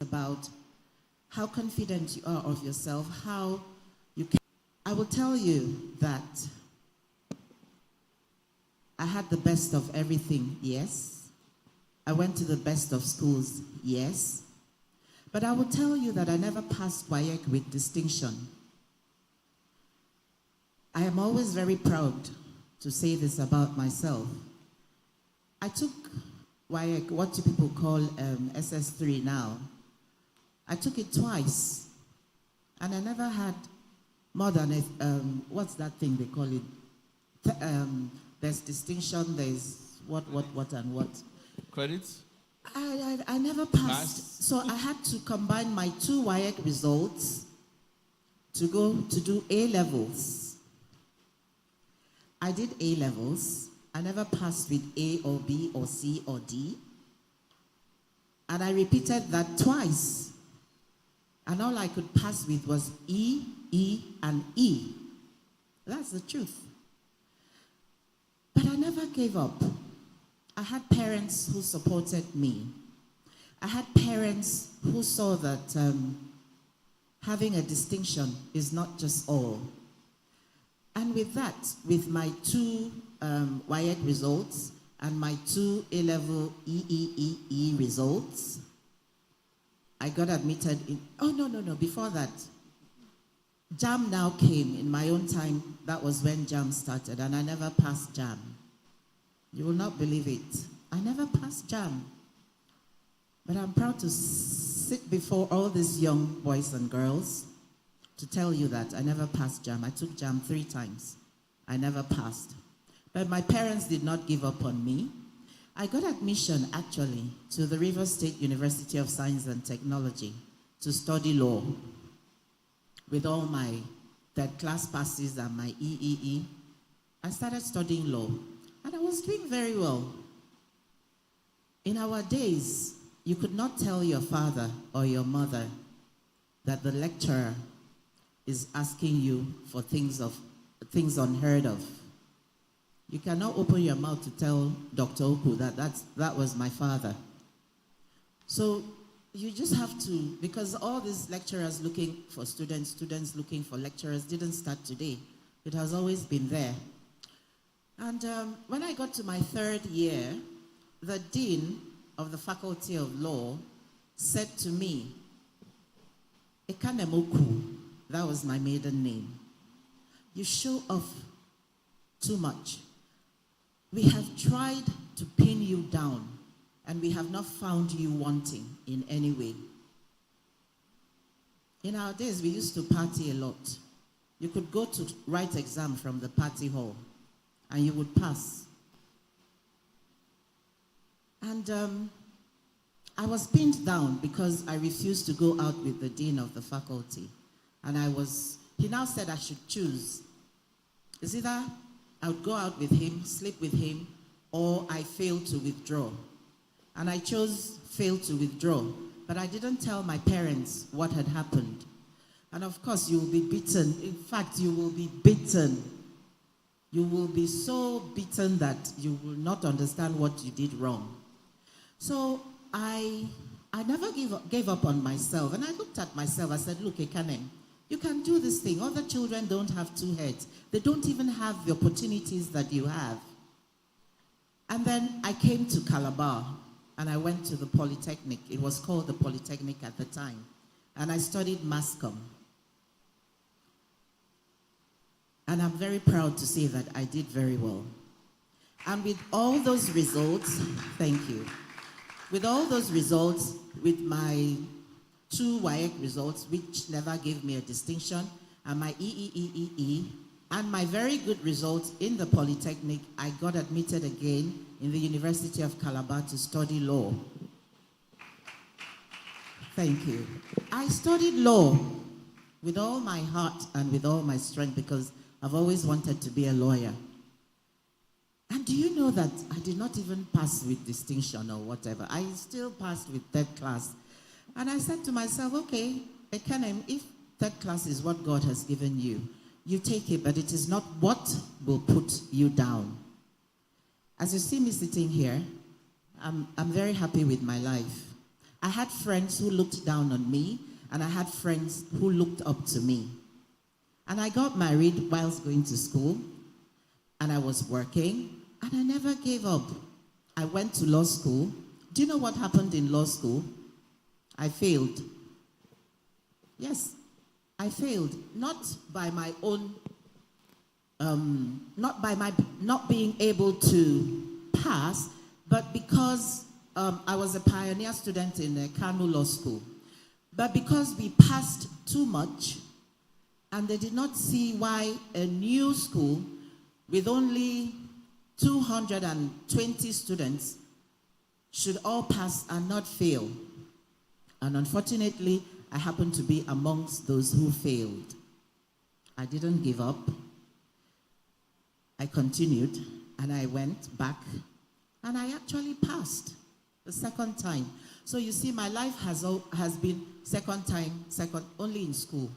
about how confident you are of yourself, how you can. I will tell you that I had the best of everything, yes. I went to the best of schools, yes. But I will tell you that I never passed WAEC with distinction. I am always very proud to say this about myself. I took WAEC, what do people call SS3 now. I took it twice, and I never had more than, what's that thing they call it? There's distinction, there's what, and what. Credits? I never passed. So I had to combine my 2 WAEC results to go to do A-levels. I did A-levels. I never passed with A or B or C or D. And I repeated that twice. And all I could pass with was E, E, and E. That's the truth. But I never gave up. I had parents who supported me. I had parents who saw that having a distinction is not just all. And with that, with my 2 WAEC results and my 2 A-level EEEE results, I got admitted in, no, before that, JAM now came. In my own time, that was when JAM started, and I never passed JAM. You will not believe it. I never passed JAM. But I'm proud to sit before all these young boys and girls to tell you that I never passed JAM. I took JAM 3 times. I never passed. But my parents did not give up on me. I got admission, actually, to the Rivers State University of Science and Technology to study law with all my third-class passes and my EEE. I started studying law, and I was doing very well. In our days, you could not tell your father or your mother that the lecturer is asking you for things unheard of. You cannot open your mouth to tell Dr. Oku that was my father. So you just have to, because all these lecturers looking for students, students looking for lecturers didn't start today. It has always been there. And when I got to my 3rd year, the dean of the Faculty of Law said to me, Ekanemoku, that was my maiden name, you show off too much. We have tried to pin you down, and we have not found you wanting in any way. In our days, we used to party a lot. You could go to write exam from the party hall, and you would pass. And I was pinned down because I refused to go out with the dean of the faculty. And he now said I should choose. It's either I would go out with him, sleep with him, or I failed to withdraw. And I chose fail to withdraw. But I didn't tell my parents what had happened. And of course, you will be beaten. In fact, you will be beaten. You will be so beaten that you will not understand what you did wrong. So I never gave up on myself. And I looked at myself. I said, look, Ekanem, you can do this thing. Other children don't have 2 heads. They don't even have the opportunities that you have. And then I came to Calabar, and I went to the Polytechnic. It was called the Polytechnic at the time. And I studied mass comm. And I'm very proud to say that I did very well. And with all those results, thank you. With all those results, with my 2 WAEC results, which never gave me a distinction, and my EEEE, and my very good results in the Polytechnic, I got admitted again in the University of Calabar to study law. Thank you. I studied law with all my heart and with all my strength because I've always wanted to be a lawyer. And do you know that I did not even pass with distinction or whatever? I still passed with 3rd class. And I said to myself, okay, Ekanem, if 3rd class is what God has given you, you take it, but it is not what will put you down. As you see me sitting here, I'm very happy with my life. I had friends who looked down on me, and I had friends who looked up to me. And I got married whilst going to school, and I was working, and I never gave up. I went to law school. Do you know what happened in law school? I failed. Yes, I failed. Not by my own, not by my not being able to pass, but because I was a pioneer student in Kano Law School. But because we passed too much, and they did not see why a new school with only 220 students should all pass and not fail. And unfortunately, I happened to be amongst those who failed. I didn't give up. I continued, and I went back, and I actually passed the second time. So you see, my life has been second time, only in school.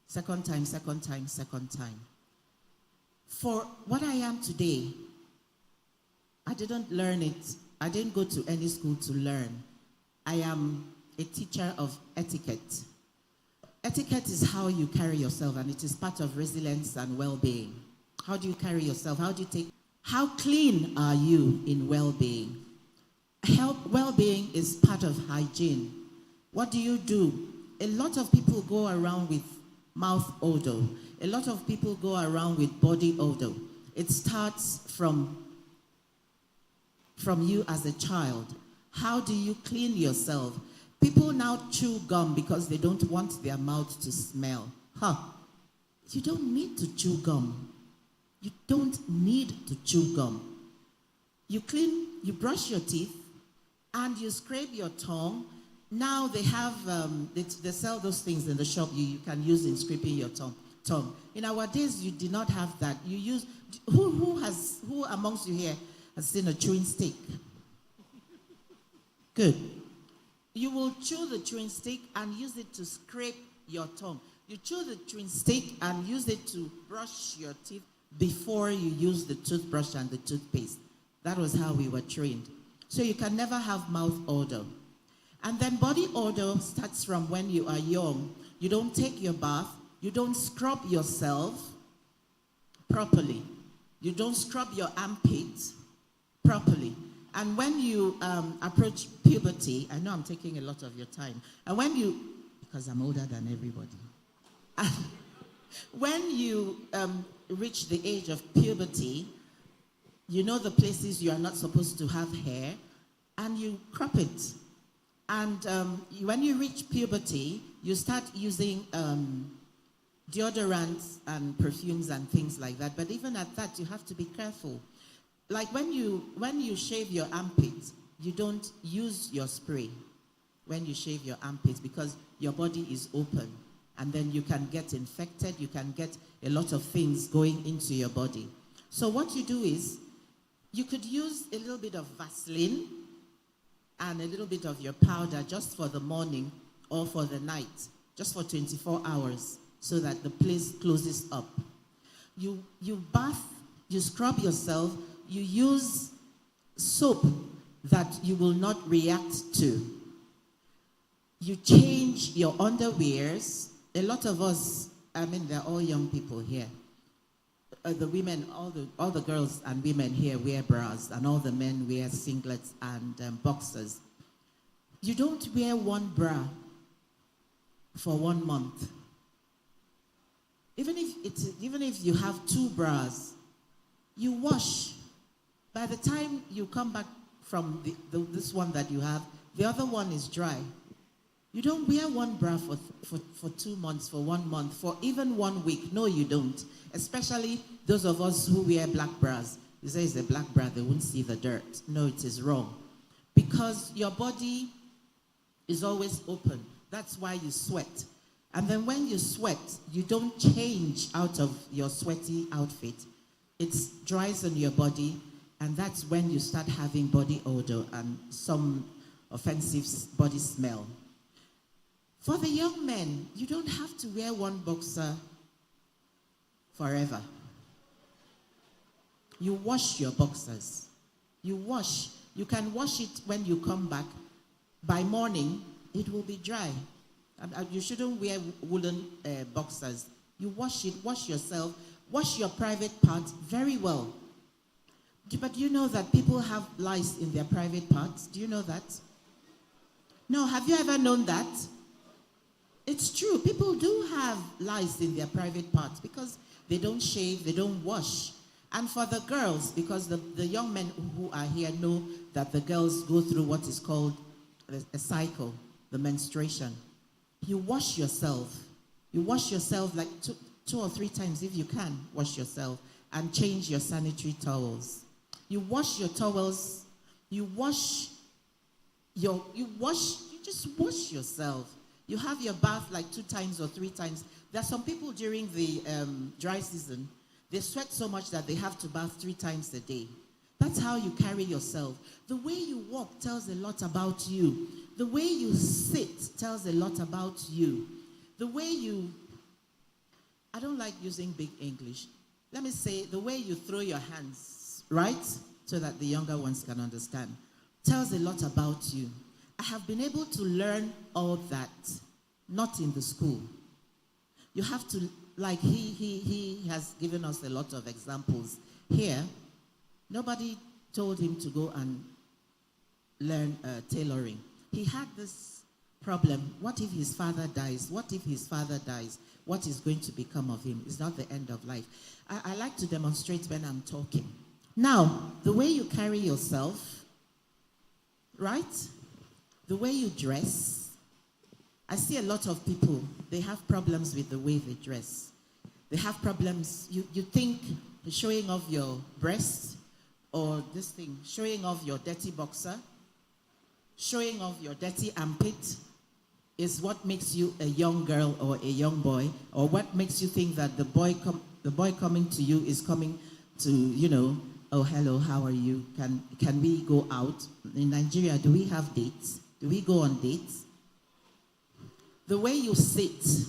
Second time, second time, second time. For what I am today, I didn't learn it. I didn't go to any school to learn. I am a teacher of etiquette. Etiquette is how you carry yourself, and it is part of resilience and well-being. How do you carry yourself? How clean are you in well-being? Well-being is part of hygiene. What do? A lot of people go around with mouth odor. A lot of people go around with body odor. It starts from you as a child. How do you clean yourself? People now chew gum because they don't want their mouth to smell. You don't need to chew gum. You don't need to chew gum. You brush your teeth, and you scrape your tongue. Now they have, they sell those things in the shop you can use in scraping your tongue. In our days, you did not have that. You use, who amongst you here has seen a chewing stick? Good. You will chew the chewing stick and use it to scrape your tongue. You chew the chewing stick and use it to brush your teeth before you use the toothbrush and the toothpaste. That was how we were trained. So you can never have mouth odor. And then body odor starts from when you are young. You don't take your bath. You don't scrub yourself properly. You don't scrub your armpits properly. And when you approach puberty, I know I'm taking a lot of your time. And because I'm older than everybody. When you reach the age of puberty, you know the places you are not supposed to have hair, and you crop it. And when you reach puberty, you start using deodorants and perfumes and things like that. But even at that, you have to be careful. Like when you shave your armpits, you don't use your spray when you shave your armpits because your body is open. And then you can get infected. You can get a lot of things going into your body. So what you do is, you could use a little bit of Vaseline and a little bit of your powder just for the morning or for the night, just for 24 hours, so that the place closes up. You bath, you scrub yourself, you use soap that you will not react to. You change your underwears. A lot of us, they're all young people here. The women, all the girls and women here wear bras, and all the men wear singlets and boxers. You don't wear one bra for 1 month. Even if you have 2 bras, you wash. By the time you come back from this one that you have, the other one is dry. You don't wear one bra for 2 months, for 1 month, for even 1 week. No, you don't. Especially those of us who wear black bras. You say it's a black bra, they won't see the dirt. No, it is wrong. Because your body is always open. That's why you sweat. And then when you sweat, you don't change out of your sweaty outfit. It dries on your body, and that's when you start having body odor and some offensive body smell. For the young men, you don't have to wear one boxer forever. You wash your boxers. You wash. You can wash it when you come back. By morning, it will be dry. You shouldn't wear woolen boxers. You wash it, wash yourself, wash your private parts very well. But you know that people have lice in their private parts? Do you know that? No, have you ever known that? It's true. People do have lice in their private parts because they don't shave, they don't wash. And for the girls, because the young men who are here know that the girls go through what is called a cycle, the menstruation. You wash yourself. You wash yourself like two or three times if you can wash yourself, and change your sanitary towels. You wash your towels. You just wash yourself. You have your bath like 2 times or 3 times. There are some people during the dry season, they sweat so much that they have to bath 3 times a day. That's how you carry yourself. The way you walk tells a lot about you. The way you sit tells a lot about you. The way you, I don't like using big English. Let me say, the way you throw your hands, right? So that the younger ones can understand. Tells a lot about you. I have been able to learn all that, not in the school. You have to, like he has given us a lot of examples. Here, nobody told him to go and learn tailoring. He had this problem. What if his father dies? What if his father dies? What is going to become of him? It's not the end of life. I like to demonstrate when I'm talking. Now, the way you carry yourself, right? The way you dress. I see a lot of people, they have problems with the way they dress. They have problems. You think showing off your breasts or this thing, showing off your dirty boxer, showing off your dirty armpit is what makes you a young girl or a young boy, or what makes you think that the boy coming to you is coming to, oh, hello, how are you? Can we go out? In Nigeria, do we have dates? Do we go on dates? The way you sit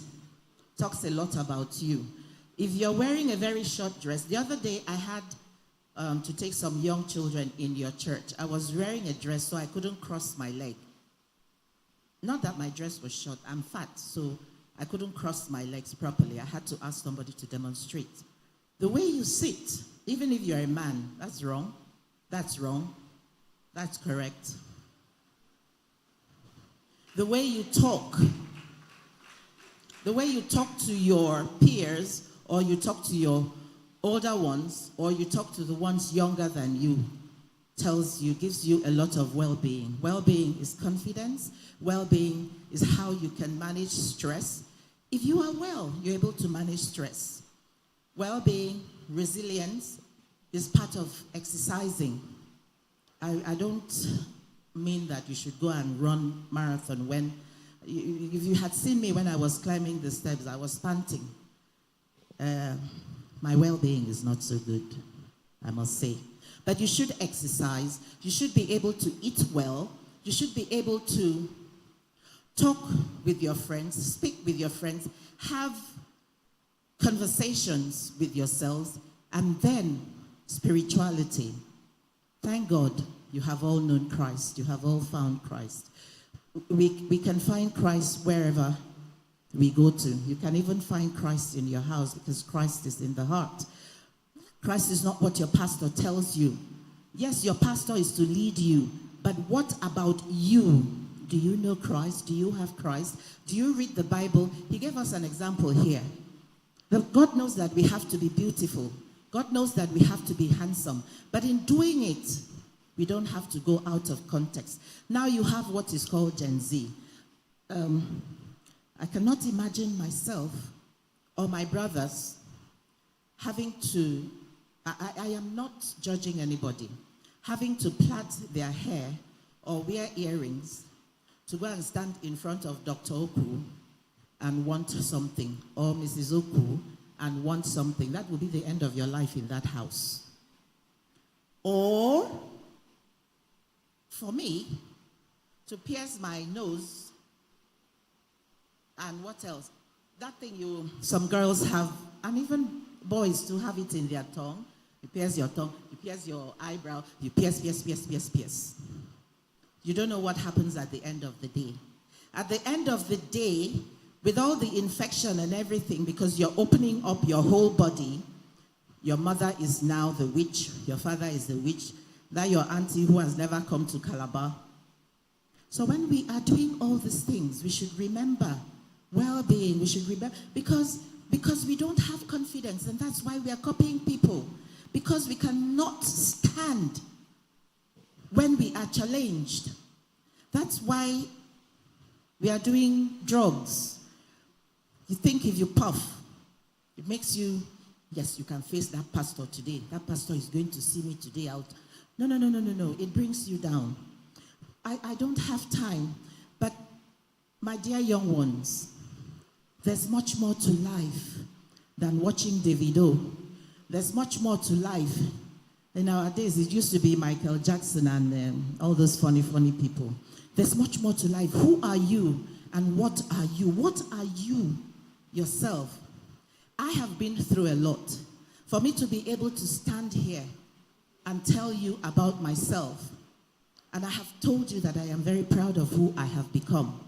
talks a lot about you. If you're wearing a very short dress, the other day I had to take some young children in your church. I was wearing a dress so I couldn't cross my leg. Not that my dress was short, I'm fat, so I couldn't cross my legs properly. I had to ask somebody to demonstrate. The way you sit, even if you're a man, that's wrong. That's wrong. That's correct. The way you talk to your peers, or you talk to your older ones, or you talk to the ones younger than you, gives you a lot of well-being. Well-being is confidence. Well-being is how you can manage stress. If you are well, you're able to manage stress. Well-being, resilience is part of exercising. I don't mean that you should go and run marathon when, if you had seen me when I was climbing the steps, I was panting. My well-being is not so good, I must say. But you should exercise. You should be able to eat well. You should be able to talk with your friends, speak with your friends, have conversations with yourselves, and then spirituality. Thank God you have all known Christ. You have all found Christ. We can find Christ wherever we go to. You can even find Christ in your house because Christ is in the heart. Christ is not what your pastor tells you. Yes, your pastor is to lead you, but what about you? Do you know Christ? Do you have Christ? Do you read the Bible? He gave us an example here. God knows that we have to be beautiful. God knows that we have to be handsome. But in doing it, we don't have to go out of context. Now you have what is called Gen Z. I cannot imagine myself or my brothers having to, I am not judging anybody, having to plait their hair or wear earrings to go and stand in front of Dr. Oku and want something, or Mrs. Oku and want something. That will be the end of your life in that house. Or, for me, to pierce my nose, and what else? That thing some girls have, and even boys to have it in their tongue. You pierce your tongue, you pierce your eyebrow, you pierce. You don't know what happens at the end of the day. At the end of the day, with all the infection and everything, because you're opening up your whole body, your mother is now the witch, your father is the witch, that your auntie who has never come to Calabar. So when we are doing all these things, we should remember well-being. We should remember, because we don't have confidence, and that's why we are copying people. Because we cannot stand when we are challenged. That's why we are doing drugs. You think if you puff, it makes you, yes, you can face that pastor today. That pastor is going to see me today out. No. It brings you down. I don't have time. But my dear young ones, there's much more to life than watching Davido. There's much more to life. In our days, it used to be Michael Jackson and all those funny people. There's much more to life. Who are you and what are you? What are you yourself? I have been through a lot. For me to be able to stand here and tell you about myself, and I have told you that I am very proud of who I have become.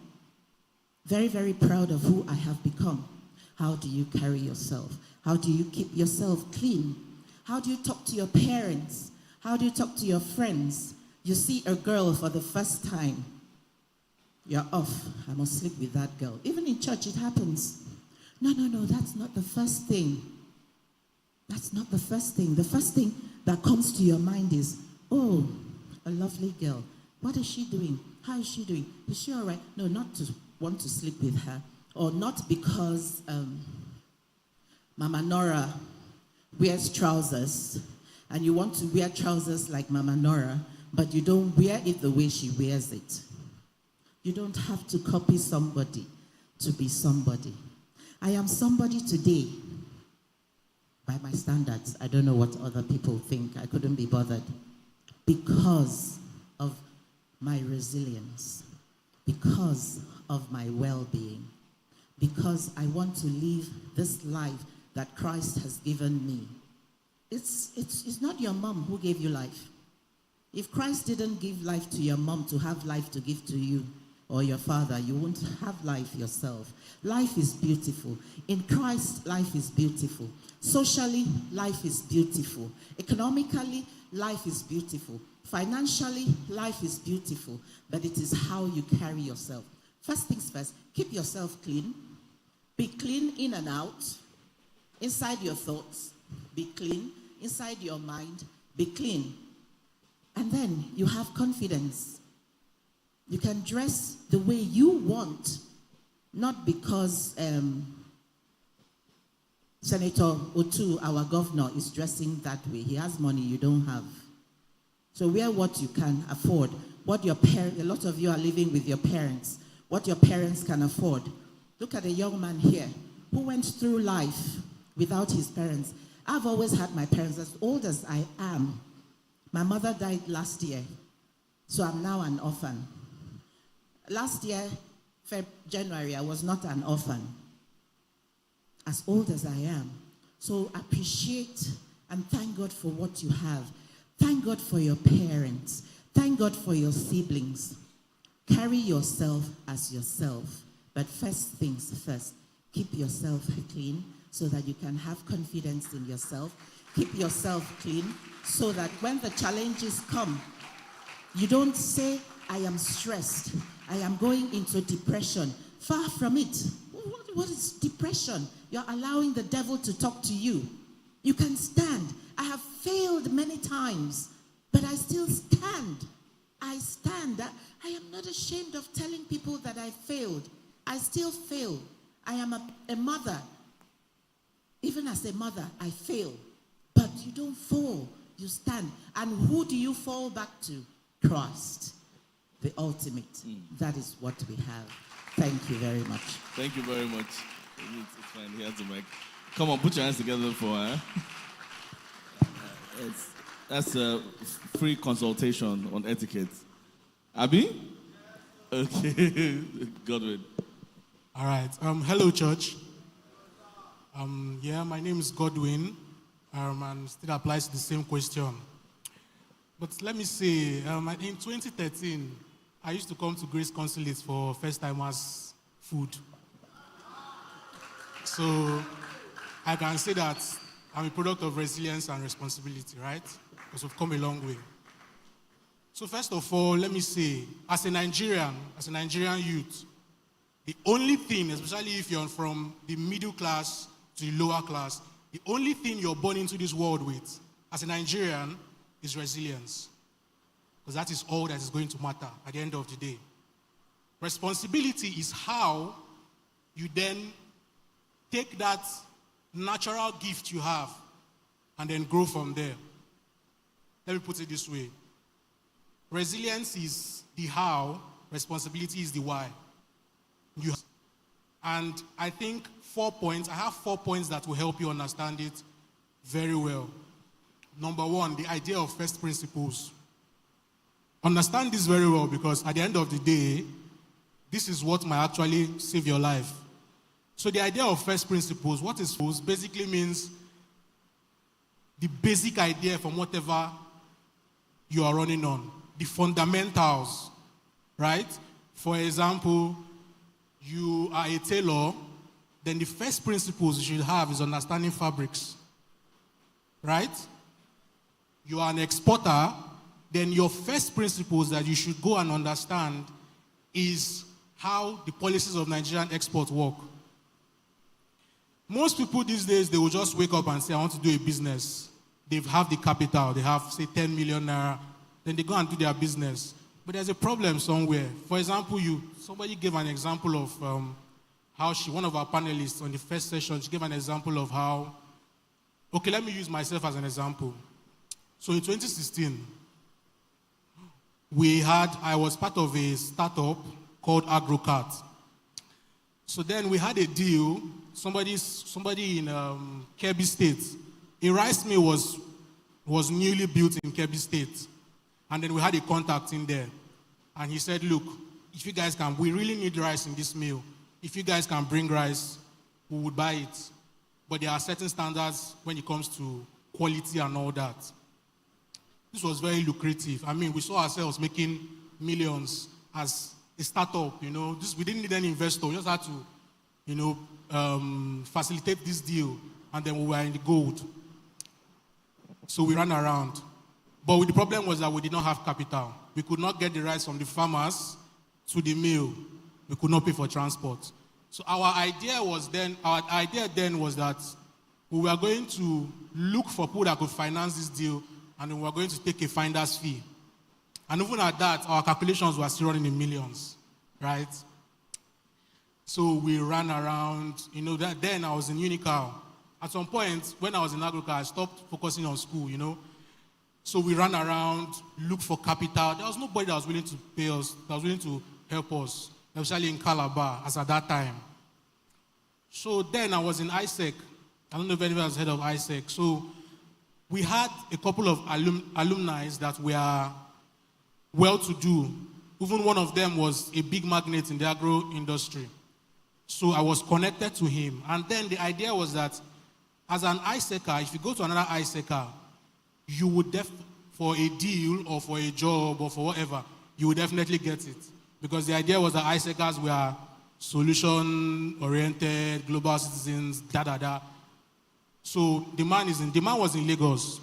Very, very proud of who I have become. How do you carry yourself? How do you keep yourself clean? How do you talk to your parents? How do you talk to your friends? You see a girl for the first time. You're off. I must sleep with that girl. Even in church, it happens. No, that's not the first thing. That's not the first thing. The first thing that comes to your mind is, oh, a lovely girl. What is she doing? How is she doing? Is she all right? No, not to want to sleep with her. Or not because Mama Nora wears trousers and you want to wear trousers like Mama Nora, but you don't wear it the way she wears it. You don't have to copy somebody to be somebody. I am somebody today by my standards. I don't know what other people think. I couldn't be bothered. Because of my resilience. Because of my well-being. Because I want to live this life that Christ has given me. It's not your mom who gave you life. If Christ didn't give life to your mom to have life to give to you, or your father, you won't have life yourself. Life is beautiful. In Christ, life is beautiful. Socially, life is beautiful. Economically, life is beautiful. Financially, life is beautiful. But it is how you carry yourself. First things first, keep yourself clean. Be clean in and out. Inside your thoughts, be clean. Inside your mind, be clean. And then you have confidence. You can dress the way you want, not because Senator Otu, our governor, is dressing that way. He has money you don't have. So wear what you can afford. What your a lot of you are living with your parents. What your parents can afford. Look at a young man here who went through life without his parents. I've always had my parents. As old as I am, my mother died last year, so I'm now an orphan. Last year, January, I was not an orphan. As old as I am. So appreciate and thank God for what you have. Thank God for your parents. Thank God for your siblings. Carry yourself as yourself. But first things first, keep yourself clean so that you can have confidence in yourself. Keep yourself clean so that when the challenges come, you don't say, I am stressed. I am going into depression. Far from it. What is depression? You're allowing the devil to talk to you. You can stand. I have failed many times, but I still stand. I stand. I am not ashamed of telling people that I failed. I still fail. I am a mother. Even as a mother, I fail. But you don't fall. You stand. And who do you fall back to? Christ. The ultimate. That is what we have. Thank you very much. Thank you very much. It's fine. Here's the mic. Come on, put your hands together for her. That's a free consultation on etiquette. Abby? Okay. Godwin. All right. Hello, church. My name is Godwin, and still applies to the same question. But let me say, in 2013, I used to come to Grace Consulate for first-timers food. So I can say that I'm a product of resilience and responsibility, right? Because we've come a long way. So first of all, let me say, as a Nigerian youth, the only thing, especially if you're from the middle class to the lower class, the only thing you're born into this world with, as a Nigerian, is resilience. Because that is all that is going to matter at the end of the day. Responsibility is how you then take that natural gift you have and then grow from there. Let me put it this way. Resilience is the how, responsibility is the why. And I think I have 4 points that will help you understand it very well. Number one, the idea of first principles. Understand this very well because at the end of the day, this is what might actually save your life. So the idea of first principles, what is first, basically means the basic idea from whatever you are running on, the fundamentals, right? For example, you are a tailor, then the first principles you should have is understanding fabrics, right? You are an exporter, then your first principles that you should go and understand is how the policies of Nigerian export work. Most people these days, they will just wake up and say, I want to do a business. They have the capital, they have, say, 10 million naira, then they go and do their business. But there's a problem somewhere. For example, somebody gave an example of how one of our panelists on the first session, she gave an example of how, okay, let me use myself as an example. So in 2016, I was part of a startup called AgroCart. So then we had a deal, somebody in Kebbi State, a rice mill was newly built in Kebbi State. And then we had a contact in there. And he said, look, if you guys can, we really need rice in this mill. If you guys can bring rice, we would buy it. But there are certain standards when it comes to quality and all that. This was very lucrative. I mean, we saw ourselves making millions as a startup, we didn't need any investor. We just had to, facilitate this deal. And then we were in the gold. So we ran around. But the problem was that we did not have capital. We could not get the rice from the farmers to the mill. We could not pay for transport. So our idea then was that we were going to look for people that could finance this deal, and we were going to take a finder's fee. And even at that, our calculations were still running in millions, right? So we ran around, then I was in Unical. At some point, when I was in Agriculture, I stopped focusing on school, So we ran around, looked for capital. There was nobody that was willing to pay us, that was willing to help us, especially in Calabar, as at that time. So then I was in ISEC. I don't know if anyone has heard of ISEC. So we had a couple of alumni that were well-to-do. Even one of them was a big magnate in the agro industry. So I was connected to him. And then the idea was that as an ISECer, if you go to another ISECer, you would for a deal or for a job or for whatever, you would definitely get it. Because the idea was that ISECers were solution-oriented, global citizens, da-da-da. So the man was in Lagos.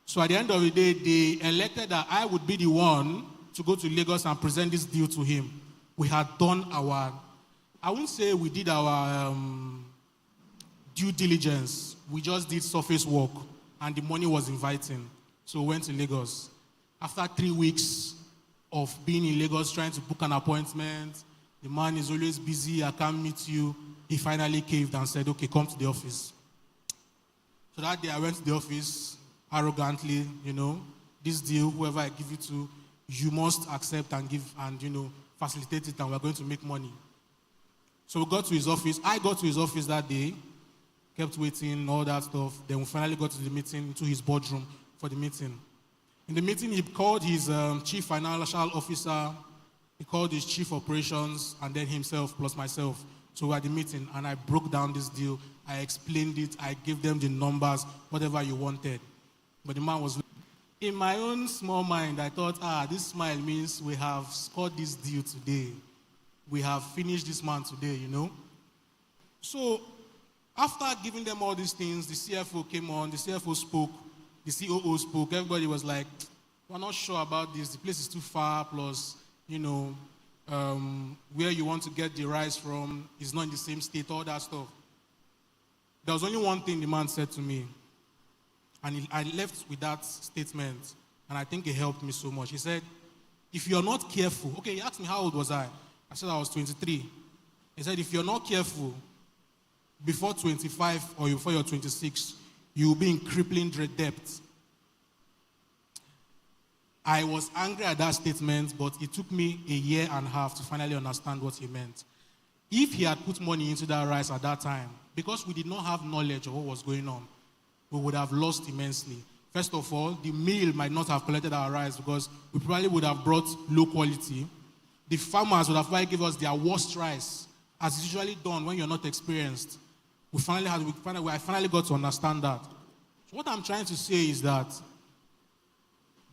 So at the end of the day, they elected that I would be the one to go to Lagos and present this deal to him. We had done I wouldn't say we did our due diligence. We just did surface work, and the money was inviting. So we went to Lagos. After 3 weeks of being in Lagos, trying to book an appointment, the man is always busy, I can't meet you. He finally caved and said, okay, come to the office. So that day I went to the office arrogantly, this deal, whoever I give it to, you must accept and give and, facilitate it, and we're going to make money. So we got to his office. I got to his office that day, kept waiting, all that stuff. Then we finally got to the meeting, to his boardroom for the meeting. In the meeting, he called his chief financial officer, he called his chief operations, and then himself plus myself. So we had the meeting, and I broke down this deal. I explained it. I gave them the numbers, whatever you wanted. But the man was... in my own small mind, I thought, this smile means we have scored this deal today. We have finished this man today, you know. So after giving them all these things, the CFO came on, the CFO spoke, the COO spoke. Everybody was like, we're not sure about this. The place is too far, plus, you know, where you want to get the rice from is not in the same state, all that stuff. There was only one thing the man said to me, and I left with that statement, and I think it helped me so much. He said, if you're not careful, okay, he asked me how old was I? I said I was 23. He said, if you're not careful, before 25 or before you're 26, you will be in crippling debt. I was angry at that statement, but it took me a year and a half to finally understand what he meant. If he had put money into that rice at that time, because we did not have knowledge of what was going on, we would have lost immensely. First of all, the mill might not have collected our rice because we probably would have brought low quality. The farmers would have probably given us their worst rice, as is usually done when you're not experienced. I finally got to understand that. So what I'm trying to say is that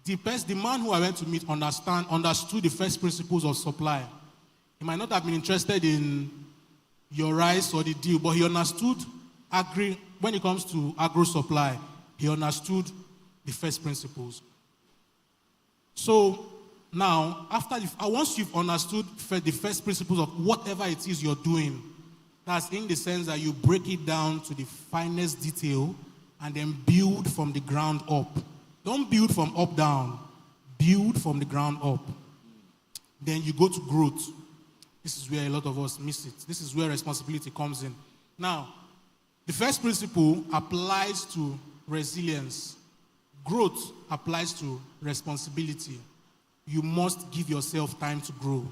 the man who I went to meet understood the first principles of supply. He might not have been interested in your rice or the deal, but he understood when it comes to agro supply, he understood the first principles. So now, once you've understood the first principles of whatever it is you're doing, that's in the sense that you break it down to the finest detail and then build from the ground up. Don't build from up down. Build from the ground up. Then you go to growth. This is where a lot of us miss it. This is where responsibility comes in. Now, the first principle applies to resilience. Growth applies to responsibility. You must give yourself time to grow.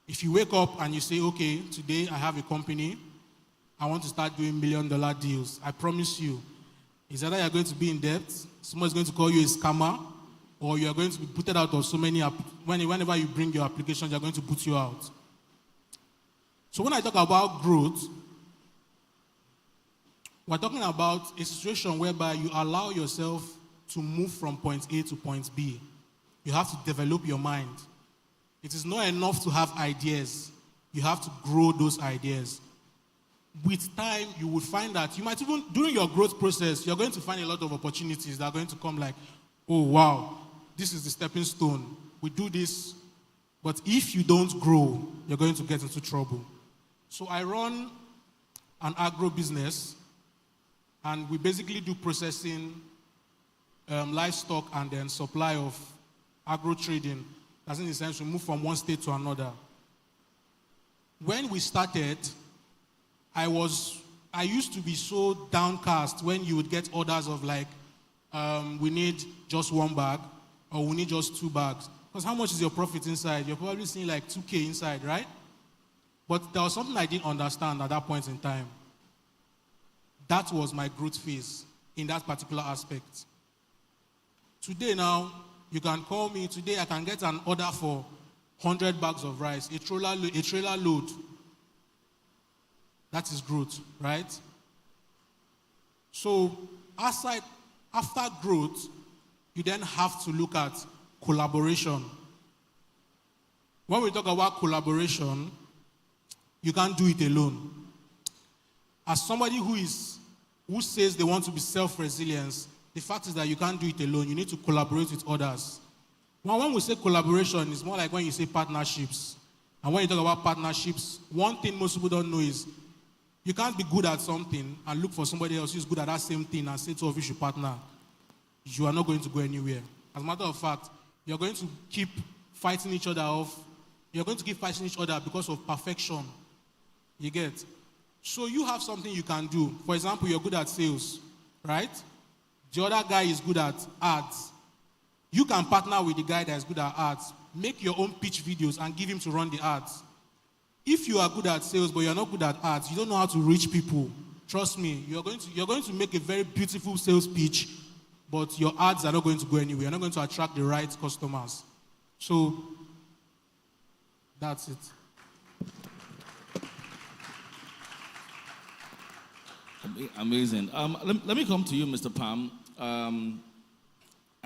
If you wake up and you say, okay, today I have a company, I want to start doing $1 million deals, I promise you, is either you're going to be in debt, someone's going to call you a scammer, or you're going to be put out of so many, whenever you bring your applications, they're going to put you out. So when I talk about growth, we're talking about a situation whereby you allow yourself to move from point A to point B. You have to develop your mind. It is not enough to have ideas. You have to grow those ideas. With time, you will find that you might even, during your growth process, you're going to find a lot of opportunities that are going to come like, oh, wow, this is the stepping stone. We do this. But if you don't grow, you're going to get into trouble. So I run an agro business, and we basically do processing, livestock, and then supply of agro trading. That's in the sense we move from one state to another. When we started, I used to be so downcast when you would get orders of like, we need just 1 bag, or we need just 2 bags. Because how much is your profit inside? You're probably seeing like 2K inside, right? But there was something I didn't understand at that point in time. That was my growth phase in that particular aspect. Today now, you can call me. Today I can get an order for 100 bags of rice, a trailer load. That is growth, right? So after growth, you then have to look at collaboration. When we talk about collaboration, you can't do it alone. As somebody who says they want to be self-resilient, the fact is that you can't do it alone. You need to collaborate with others. When we say collaboration, it's more like when you say partnerships. And when you talk about partnerships, one thing most people don't know is you can't be good at something and look for somebody else who's good at that same thing and say two of you should partner. You are not going to go anywhere. As a matter of fact, you're going to keep fighting each other off. You're going to keep fighting each other because of perfection. You get? So you have something you can do. For example, you're good at sales, right? The other guy is good at ads. You can partner with the guy that is good at ads. Make your own pitch videos and give him to run the ads. If you are good at sales but you're not good at ads, you don't know how to reach people. Trust me, you're going to make a very beautiful sales pitch, but your ads are not going to go anywhere. You're not going to attract the right customers. So that's it. Amazing. Let me come to you, Mr. Pam.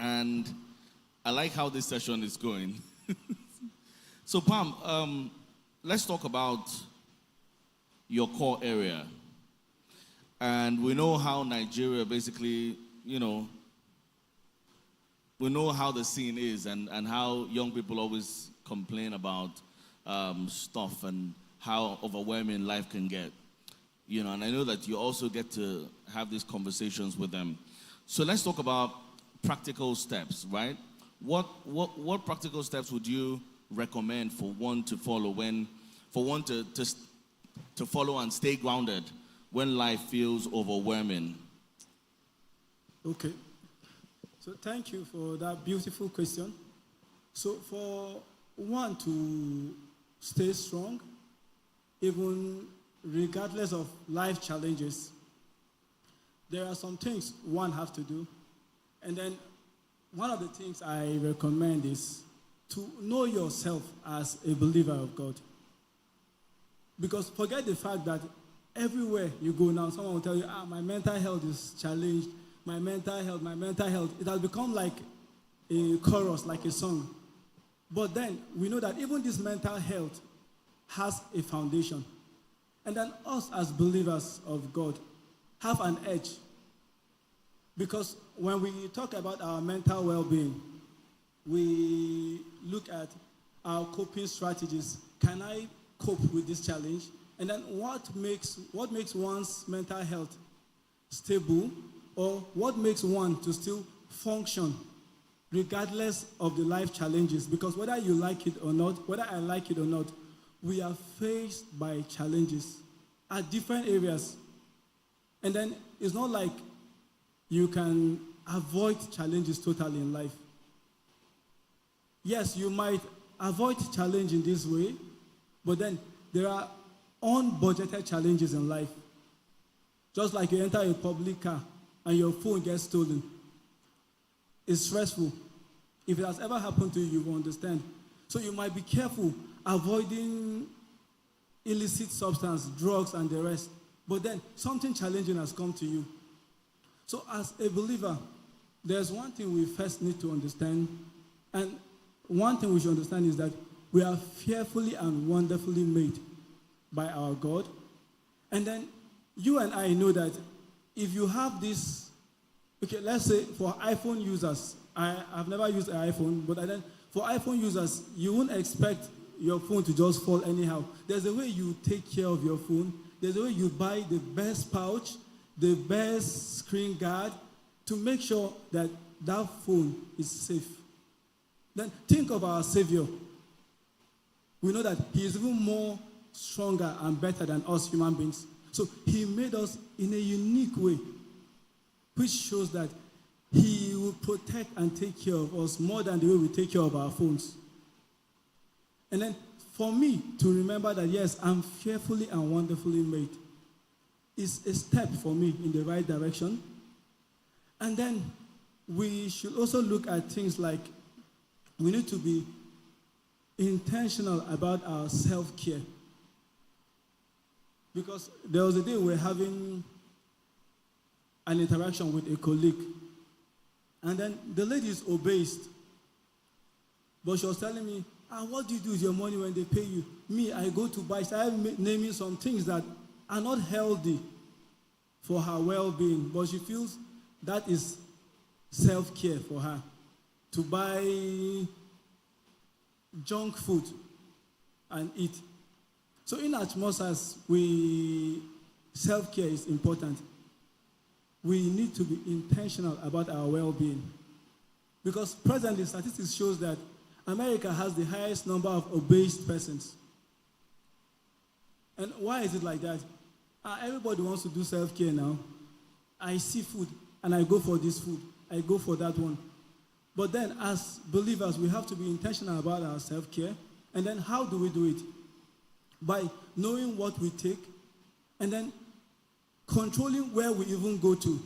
And I like how this session is going. So, Pam, let's talk about your core area. And we know how Nigeria basically, we know how the scene is and how young people always complain about stuff and how overwhelming life can get. And I know that you also get to have these conversations with them. So let's talk about practical steps, right? What practical steps would you recommend for one to follow to follow and stay grounded when life feels overwhelming? Okay. So thank you for that beautiful question. So for one to stay strong, even regardless of life challenges, there are some things one has to do. And then one of the things I recommend is to know yourself as a believer of God. Because forget the fact that everywhere you go now, someone will tell you, my mental health is challenged, my mental health. It has become like a chorus, like a song. But then we know that even this mental health has a foundation. And then us as believers of God have an edge. Because when we talk about our mental well-being, we look at our coping strategies. Can I cope with this challenge? And then what makes one's mental health stable, or what makes one to still function regardless of the life challenges? Because whether you like it or not, whether I like it or not, we are faced by challenges at different areas. And then it's not like you can avoid challenges totally in life. Yes, you might avoid challenge in this way, but then there are unbudgeted challenges in life. Just like you enter a public car and your phone gets stolen. It's stressful. If it has ever happened to you, you will understand. So you might be careful avoiding illicit substance, drugs, and the rest. But then something challenging has come to you. So as a believer, there's one thing we first need to understand. And one thing we should understand is that we are fearfully and wonderfully made by our God. And then you and I know that if you have this, okay, let's say for iPhone users, I've never used an iPhone, but then for iPhone users, you won't expect your phone to just fall anyhow. There's a way you take care of your phone. There's a way you buy the best pouch, the best screen guard to make sure that that phone is safe. Then think of our Savior. We know that he is even more stronger and better than us human beings. So he made us in a unique way, which shows that he will protect and take care of us more than the way we take care of our phones. And then for me to remember that, yes, I'm fearfully and wonderfully made is a step for me in the right direction. And then we should also look at things like we need to be intentional about our self-care. Because there was a day we were having an interaction with a colleague. And then the lady is obese. But she was telling me, what do you do with your money when they pay you? Me, I go to buy. So I'm naming some things that are not healthy for her well-being. But she feels that is self-care for her. To buy junk food and eat. So in as much as self-care is important, we need to be intentional about our well-being. Because presently, statistics shows that America has the highest number of obese persons. And why is it like that? Everybody wants to do self-care now. I see food, and I go for this food. I go for that one. But then, as believers, we have to be intentional about our self-care. And then how do we do it? By knowing what we take, and then controlling where we even go to.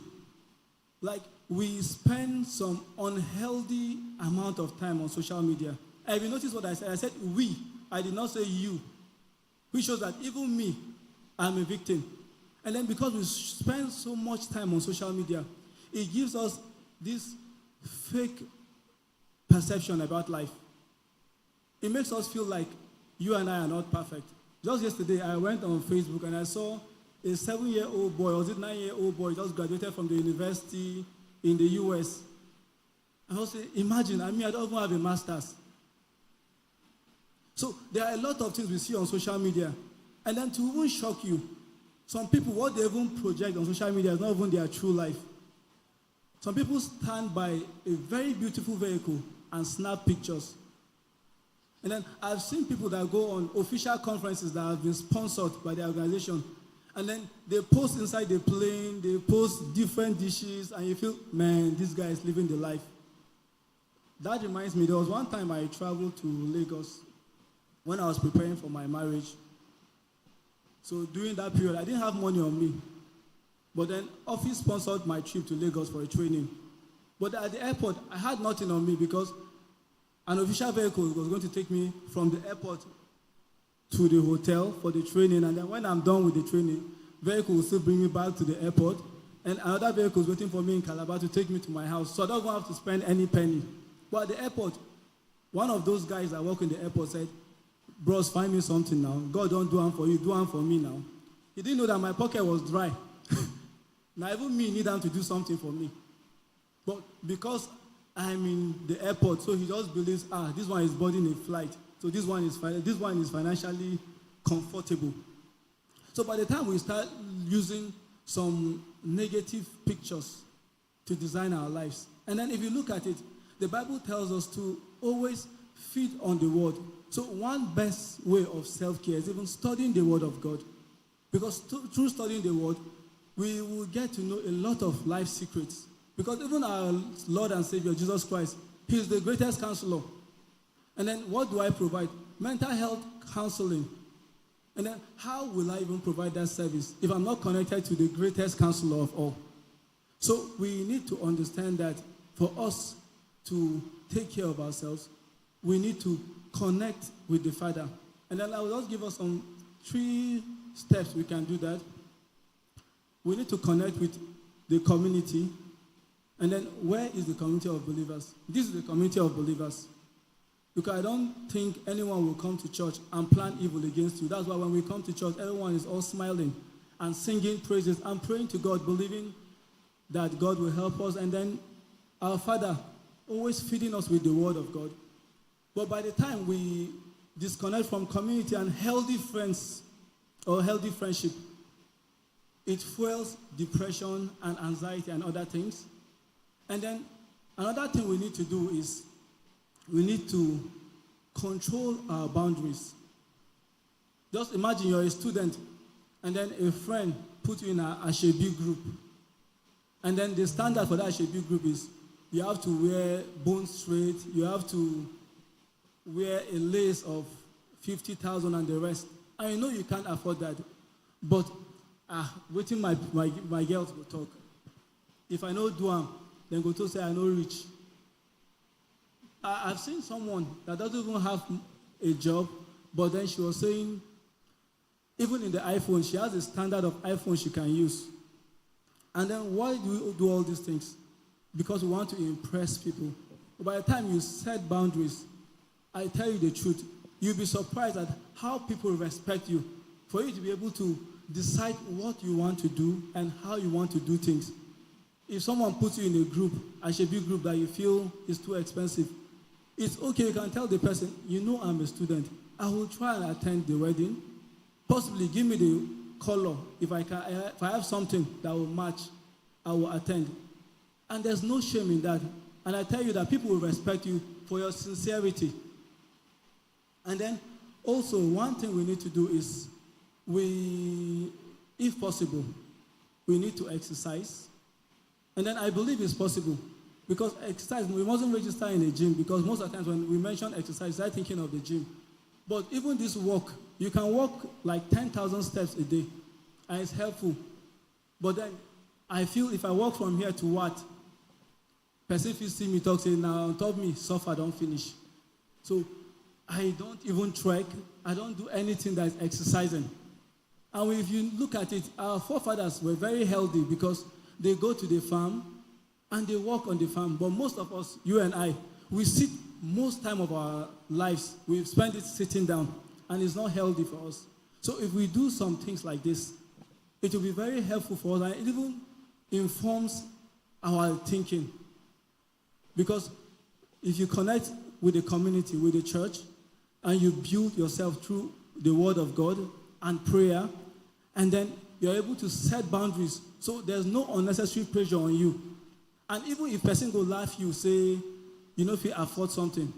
Like, we spend some unhealthy amount of time on social media. Have you noticed what I said? I said we. I did not say you. Which shows that even me, I'm a victim. And then because we spend so much time on social media, it gives us this fake perception about life. It makes us feel like you and I are not perfect. Just yesterday, I went on Facebook and I saw a 7-year-old boy, or was it 9-year-old boy, just graduated from the university in the US. I was saying, imagine, I don't even have a master's. So there are a lot of things we see on social media. And then to even shock you, some people, what they even project on social media is not even their true life. Some people stand by a very beautiful vehicle and snap pictures. And then I've seen people that go on official conferences that have been sponsored by the organization. And then they post inside the plane, they post different dishes, and you feel, man, this guy is living the life. That reminds me, there was one time I traveled to Lagos when I was preparing for my marriage. So during that period, I didn't have money on me. But then office sponsored my trip to Lagos for a training. But at the airport, I had nothing on me because an official vehicle was going to take me from the airport to the hotel for the training. And then when I'm done with the training, vehicle will still bring me back to the airport. And another vehicle is waiting for me in Calabar to take me to my house. So I don't have to spend any penny. But at the airport, one of those guys that work in the airport said, bros, find me something now. God don't do one for you, do one for me now. He didn't know that my pocket was dry. Now even me need him to do something for me. But because I'm in the airport, so he just believes, this one is boarding a flight. So this one is financially comfortable. So by the time we start using some negative pictures to design our lives, and then if you look at it, the Bible tells us to always feed on the word. So one best way of self-care is even studying the word of God. Because through studying the word, we will get to know a lot of life secrets. Because even our Lord and Savior, Jesus Christ, He is the greatest counselor. And then what do I provide? Mental health counseling. And then how will I even provide that service if I'm not connected to the greatest counselor of all? So we need to understand that for us to take care of ourselves, we need to connect with the Father. And then I will just give us 3 steps we can do that. We need to connect with the community. And then where is the community of believers? This is the community of believers. Because I don't think anyone will come to church and plan evil against you. That's why when we come to church, everyone is all smiling and singing praises and praying to God, believing that God will help us. And then our Father always feeding us with the word of God. But by the time we disconnect from community and healthy friends or healthy friendship, it fuels depression and anxiety and other things. And then another thing we need to do is we need to control our boundaries. Just imagine you're a student and then a friend put you in a Ashebi group. And then the standard for that Ashebi group is you have to wear bone straight, you have to wear a lace of 50,000 and the rest. I know you can't afford that. But waiting my girls will talk. If I know do am, then go to say I know rich. I've seen someone that doesn't even have a job, but then she was saying, even in the iPhone, she has a standard of iPhone she can use. And then why do we do all these things? Because we want to impress people. But by the time you set boundaries, I tell you the truth, you'll be surprised at how people respect you. For you to be able to decide what you want to do and how you want to do things. If someone puts you in a group, a big group that you feel is too expensive, it's okay, you can tell the person, you know I'm a student. I will try and attend the wedding. Possibly give me the color. If I have something that will match, I will attend. And there's no shame in that. And I tell you that people will respect you for your sincerity. And then also one thing we need to do is if possible, we need to exercise. And then I believe it's possible. Because exercise, we mustn't register in a gym because most of the times when we mention exercise, start thinking of the gym. But even this walk, you can walk like 10,000 steps a day. And it's helpful. But then I feel if I walk from here to what? Person if you see me talk, say, now on top of me, suffer, don't finish. So I don't even trek. I don't do anything that is exercising. And if you look at it, our forefathers were very healthy because they go to the farm and they work on the farm. But most of us, you and I, we sit most time of our lives, we spend it sitting down, and it's not healthy for us. So if we do some things like this, it will be very helpful for us, and it even informs our thinking. Because if you connect with the community, with the church, and you build yourself through the word of God and prayer, and then you're able to set boundaries, so there's no unnecessary pressure on you. And even if person go laugh you, say, you know, if you afford something,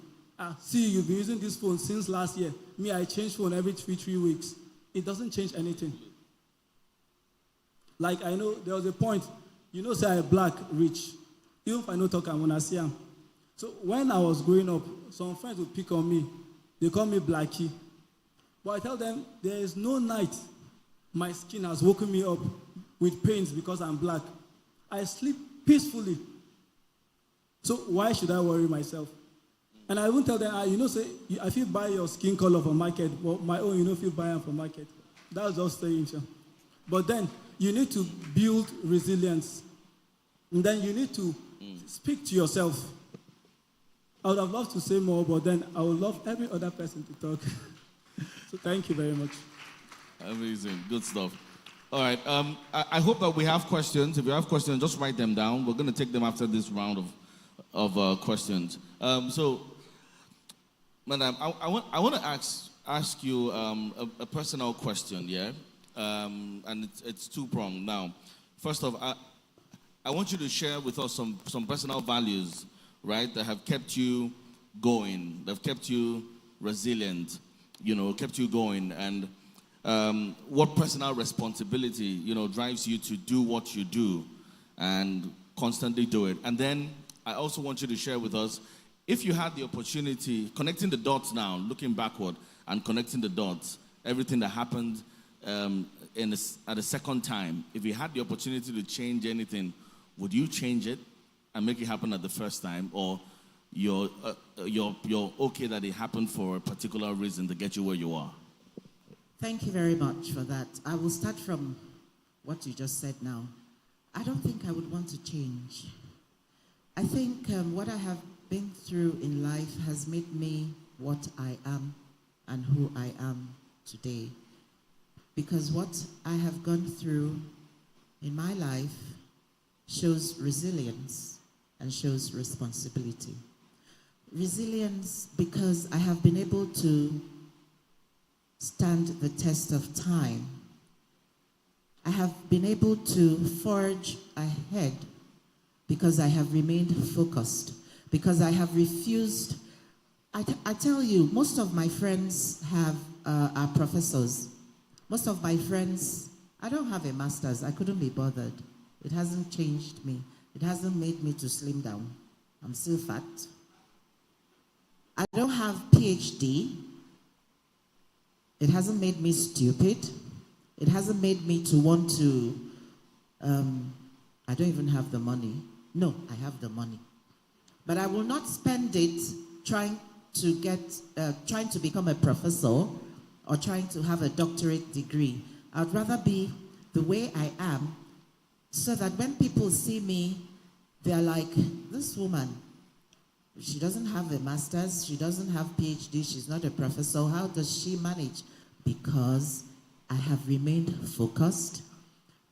see, you've been using this phone since last year. Me, I change phone every 3 weeks. It doesn't change anything. Like, I know there was a point, you know, say I black, rich. Even if I know talk, I'm gonna see him. So when I was growing up, some friends would pick on me. They call me Blackie. But I tell them, there is no night my skin has woken me up with pains because I'm black. I sleep peacefully. So why should I worry myself? And I won't tell them, you know, say, if you buy your skin color from market, but my own, you know, if you buy them from market. That's just strange. But then, you need to build resilience. And then you need to speak to yourself. I would have loved to say more, but then I would love every other person to talk. So thank you very much. Amazing. Good stuff. All right. I hope that we have questions. If you have questions, just write them down. We're going to take them after this round of questions. So, Madam, I want to ask you a personal question, yeah? And it's two-pronged. Now, first off, I want you to share with us some personal values, right, that have kept you going, that have kept you resilient, you know, kept you going, and what personal responsibility, you know, drives you to do what you do and constantly do it. And then I also want you to share with us, if you had the opportunity, connecting the dots now, looking backward and connecting the dots, everything that happened at a second time, if you had the opportunity to change anything, would you change it and make it happen at the first time, or you're okay that it happened for a particular reason to get you where you are? Thank you very much for that. I will start from what you just said now. I don't think I would want to change. I think what I have been through in life has made me what I am and who I am today. Because what I have gone through in my life shows resilience and shows responsibility. Resilience because I have been able to stand the test of time. I have been able to forge ahead because I have remained focused, because I have refused. I tell you, most of my friends are professors. Most of my friends, I don't have a master's. I couldn't be bothered. It hasn't changed me. It hasn't made me to slim down. I'm still fat. I don't have PhD. It hasn't made me stupid. It hasn't made me to want to, I don't even have the money. No, I have the money. But I will not spend it trying to become a professor or trying to have a doctorate degree. I'd rather be the way I am so that when people see me, they're like, this woman, she doesn't have a master's, she doesn't have PhD, she's not a professor. How does she manage? Because I have remained focused,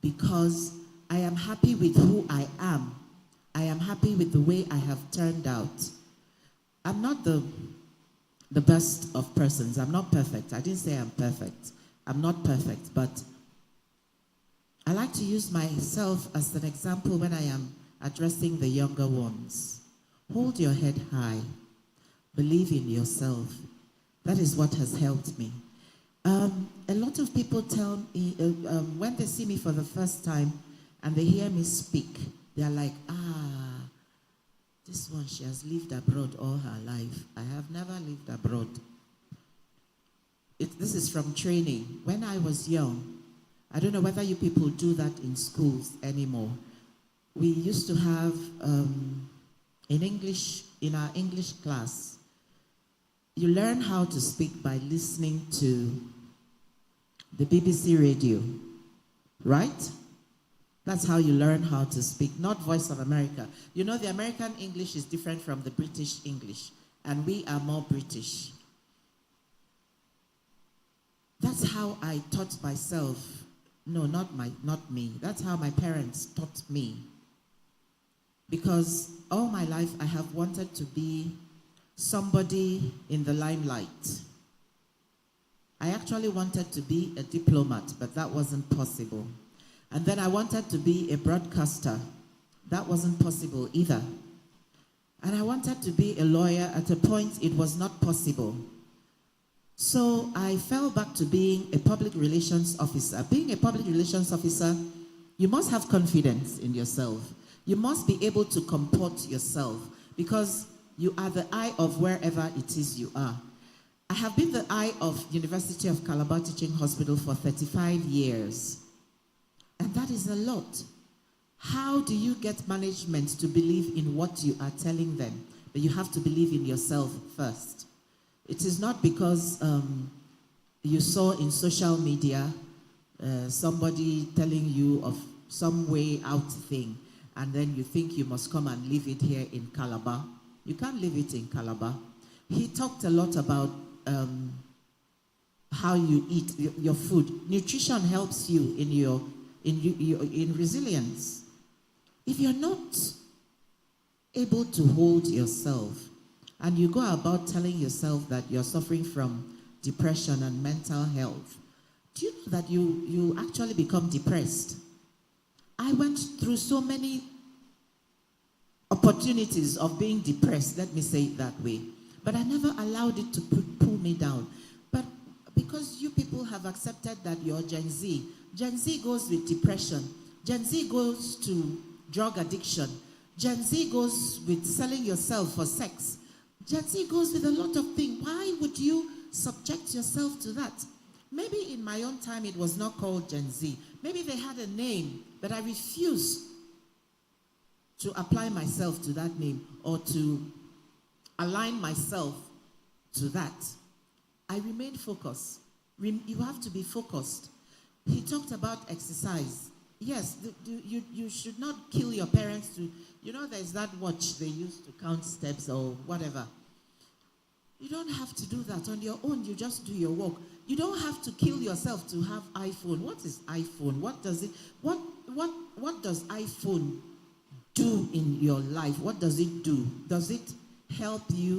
because I am happy with who I am. I am happy with the way I have turned out. I'm not the best of persons. I'm not perfect. I didn't say I'm perfect. I'm not perfect, but I like to use myself as an example when I am addressing the younger ones. Hold your head high. Believe in yourself. That is what has helped me. A lot of people tell me, when they see me for the first time and they hear me speak, they're like, this one, she has lived abroad all her life. I have never lived abroad. This is from training. When I was young, I don't know whether you people do that in schools anymore. We used to have, in our English class, you learn how to speak by listening to the BBC radio, right? That's how you learn how to speak, not Voice of America. You know, the American English is different from the British English, and we are more British. That's how I taught myself. No, not me. That's how my parents taught me. Because all my life I have wanted to be somebody in the limelight. I actually wanted to be a diplomat, but that wasn't possible. And then I wanted to be a broadcaster. That wasn't possible either. And I wanted to be a lawyer. At a point, it was not possible. So I fell back to being a public relations officer. Being a public relations officer, you must have confidence in yourself. You must be able to comport yourself because you are the eye of wherever it is you are. I have been the eye of University of Calabar Teaching Hospital for 35 years. And that is a lot. How do you get management to believe in what you are telling them? But you have to believe in yourself first. It is not because you saw in social media somebody telling you of some way out thing, and then you think you must come and live it here in Calabar. You can't live it in Calabar. He talked a lot about how you eat your food. Nutrition helps you in resilience. If you're not able to hold yourself, and you go about telling yourself that you're suffering from depression and mental health, do you know that you actually become depressed? I went through so many opportunities of being depressed, let me say it that way, but I never allowed it to pull me down. But because you people have accepted that you're Gen Z, Gen Z goes with depression, Gen Z goes to drug addiction, Gen Z goes with selling yourself for sex, Gen Z goes with a lot of things. Why would you subject yourself to that? Maybe in my own time it was not called Gen Z. Maybe they had a name, but I refuse to apply myself to that name or to align myself to that. I remained focused. You have to be focused. He talked about exercise. Yes, you should not kill your parents to, you know, there's that watch they use to count steps or whatever. You don't have to do that on your own. You just do your work. You don't have to kill yourself to have iPhone. What is iPhone? What does it, what does iPhone do in your life? What does it do? Does it help you